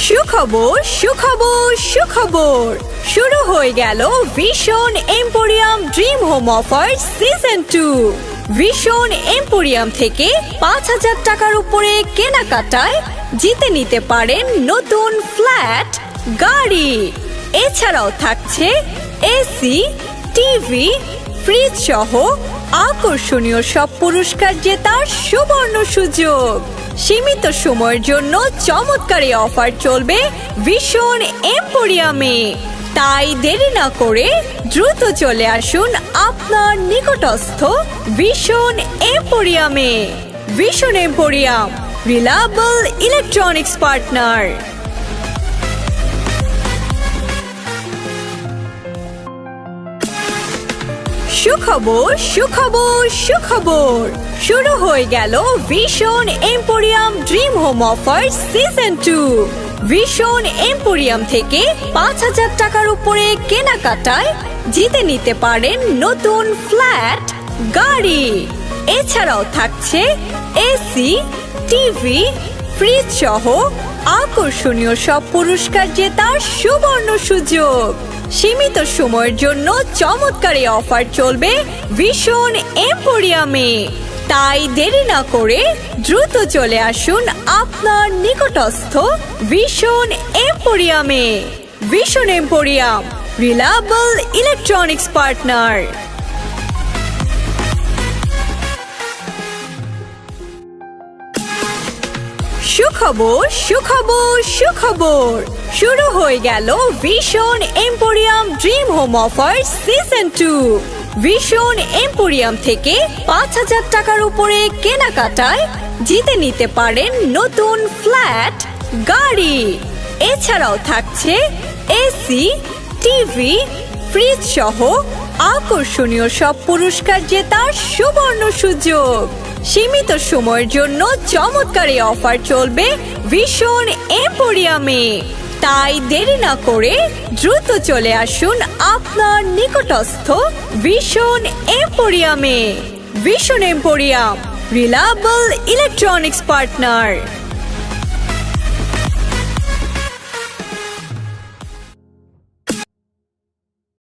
সুখবর সুখবর সুখবর শুরু হয়ে গেল vision emporium dream home offer season 2। Vision emporium থেকে ৫,০০০ টাকার উপরে কেনাকাটায় জিতে নিতে পারেন নতুন ফ্ল্যাট, গাড়ি। এছাড়াও থাকছে এসি, টিভি, ফ্রিজ সহ আকর্ষণীয় সব পুরস্কার জেতার সুবর্ণ সুযোগ। সীমিত সময়ের জন্য চমৎকার এই অফার চলবে ভিশন এম্পোরিয়ামে। তাই দেরি না করে দ্রুত চলে আসুন আপনার নিকটস্থ ভিশন এম্পোরিয়ামে। Vision emporium, reliable electronics partner. সুখবর সুখবর সুখবর শুরু হয়ে গেল vision emporium dream home offer season 2। Vision emporium থেকে ৫,০০০ টাকার উপরে কেনাকাটায় জিতে নিতে পারেন নতুন ফ্ল্যাট, গাড়ি। এছাড়াও থাকছে এসি, টিভি, ফ্রিজ সহ আকর্ষণীয় সব পুরস্কার জেতার সুবর্ণ সুযোগ। সীমিত সময়ের জন্য চমৎকার এই অফার চলবে ভিশন এম্পোরিয়ামে। তাই দেরি না করে দ্রুত চলে আসুন আপনার নিকটস্থ ভিশন এম্পোরিয়ামে। Vision emporium, reliable electronics partner. সুখবর সুখবর সুখবর শুরু হয়ে গেল vision emporium dream home offer season 2। Vision emporium থেকে ৫,০০০ টাকার উপরে কেনাকাটায় জিতে নিতে পারেন নতুন ফ্ল্যাট, গাড়ি। এছাড়াও থাকছে এসি, টিভি, ফ্রিজ সহ আকর্ষণীয় সব পুরস্কার জেতার সুবর্ণ সুযোগ। সীমিত সময়ের জন্য চমৎকার এই অফার চলবে ভিশন এম্পোরিয়ামে। তাই দেরি না করে দ্রুত চলে আসুন আপনার নিকটস্থ ভিশন এম্পোরিয়ামে। Vision emporium, reliable electronics partner.